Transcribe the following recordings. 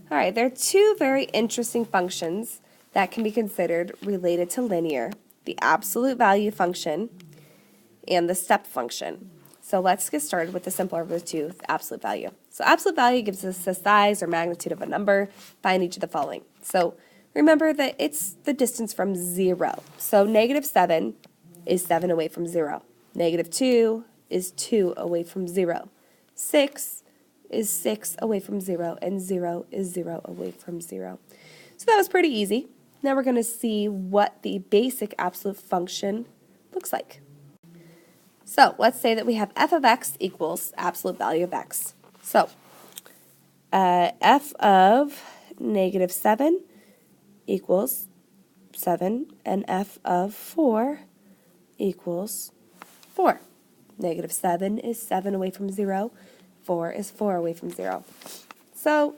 All right, there are two very interesting functions that can be considered related to linear, the absolute value function and the step function. So let's get started with the simpler of the two, the absolute value. So absolute value gives us the size or magnitude of a number. Find each of the following. So remember that it's the distance from 0. So -7 is 7 away from 0. -2 is 2 away from 0. 6 is 6 away from 0, and 0 is 0 away from 0. So that was pretty easy. Now we're going to see what the basic absolute function looks like. So let's say that we have f of x equals absolute value of x. So f of -7 equals 7, and f of 4 equals 4. -7 is 7 away from 0. 4 is 4 away from 0. So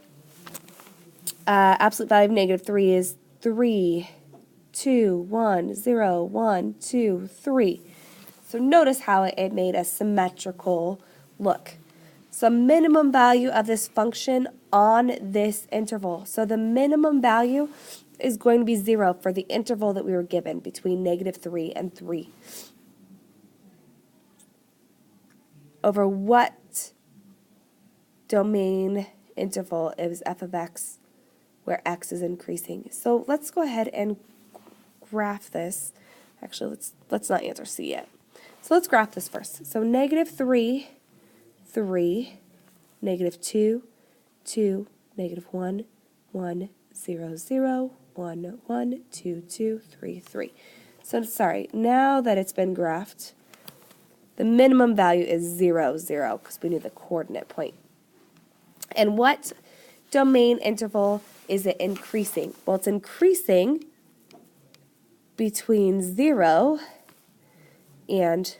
absolute value of -3 is 3, 2, 1, 0, 1, 2, 3. So notice how it made a symmetrical look. So minimum value of this function on this interval. So the minimum value is going to be 0 for the interval that we were given between -3 and 3. Over what domain interval is f of x where x is increasing? So let's go ahead and graph this. Actually, let's not answer C yet. So let's graph this first. So -3, 3, -2, 2, -1, 1, 0, 0, 1, 1, 2, 2, 3, 3. So sorry, now that it's been graphed, the minimum value is 0, 0, because we need the coordinate point. And what domain interval is it increasing? Well, it's increasing between 0 and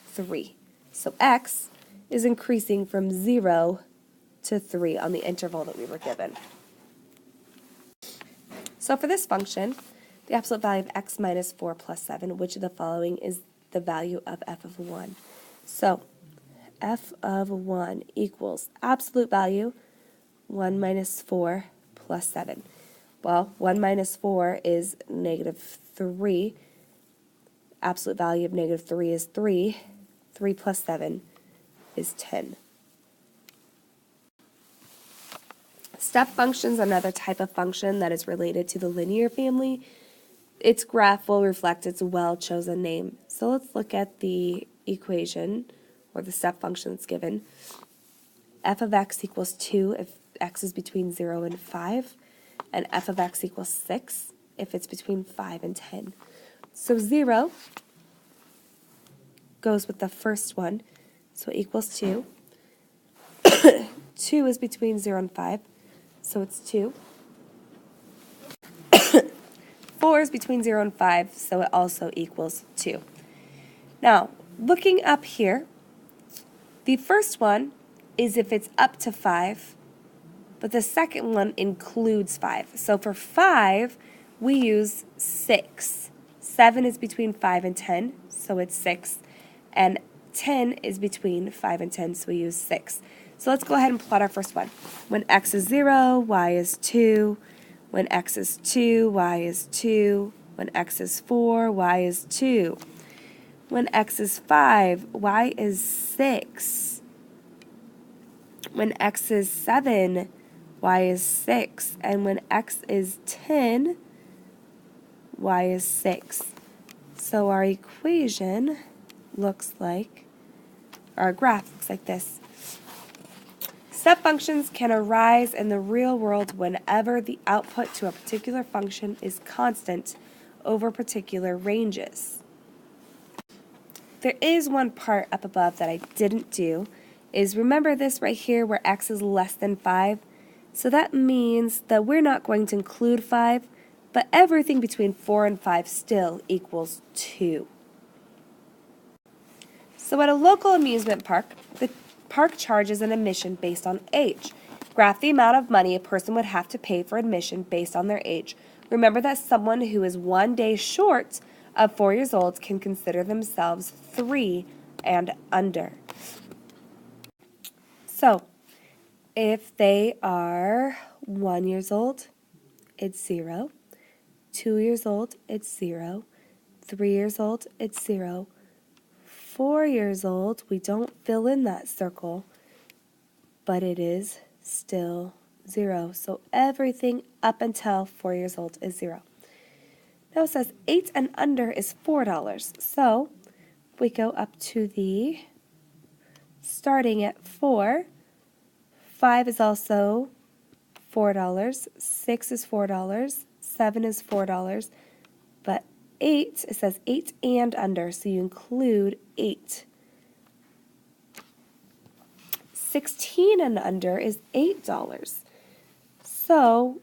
3. So x is increasing from 0 to 3 on the interval that we were given. So for this function, the absolute value of x minus 4 plus 7, which of the following is the value of f of 1? So f of 1 equals absolute value 1 minus 4 plus 7. Well, 1 minus 4 is -3. Absolute value of -3 is 3. 3 plus 7 is 10. Step function is another type of function that is related to the linear family. Its graph will reflect its well-chosen name. So let's look at the equation, or the step function that's given. F of x equals 2 if x is between 0 and 5, and f of x equals 6 if it's between 5 and 10. So 0 goes with the first one, so it equals 2. 2 is between 0 and 5, so it's 2. 4 is between 0 and 5, so it also equals 2. Now, looking up here, the first one is if it's up to 5, but the second one includes 5. So for 5, we use 6. 7 is between 5 and 10, so it's 6. And 10 is between 5 and 10, so we use 6. So let's go ahead and plot our first one. When x is 0, y is 2. When x is 2, y is 2. When x is 4, y is 2. When x is 5, y is 6. When x is 7, y is 6. And when x is 10, y is 6. So our equation looks like, our graph looks like this. Step functions can arise in the real world whenever the output to a particular function is constant over particular ranges. There is one part up above that I didn't do, is remember this right here where x is less than 5? So that means that we're not going to include 5, but everything between 4 and 5 still equals 2. So at a local amusement park, the park charges an admission based on age. Graph the amount of money a person would have to pay for admission based on their age. Remember that someone who is 1 day short of 4 years old can consider themselves 3 and under. So if they are 1 years old, it's 0. 2 years old, it's 0. 3 years old, it's 0. 4 years old, we don't fill in that circle, but it is still 0. So everything up until 4 years old is 0. Now it says 8 and under is $4. So we go up to the starting at 4. 5 is also $4. 6 is $4. 7 is $4. But 8, it says 8 and under, so you include 8. 16 and under is $8. So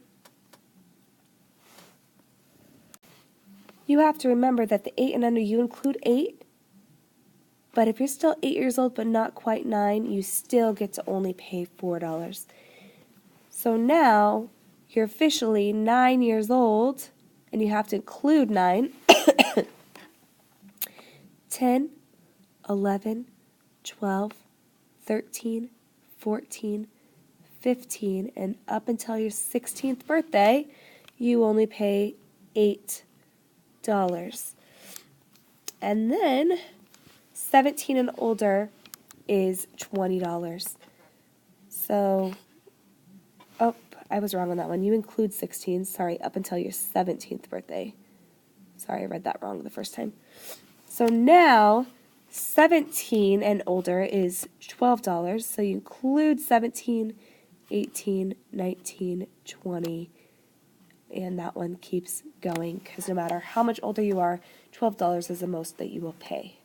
you have to remember that the 8 and under, you include 8, but if you're still 8 years old but not quite 9, you still get to only pay $4. So now you're officially 9 years old, and you have to include 9. 10, 11, 12, 13, 14, 15, and up until your 16th birthday, you only pay $8. And then 17 and older is $20. So, oh, I was wrong on that one. You include 16, sorry, up until your 17th birthday. Sorry, I read that wrong the first time. So now 17 and older is $12. So you include 17, 18, 19, 20, and that one keeps going because no matter how much older you are, $12 is the most that you will pay.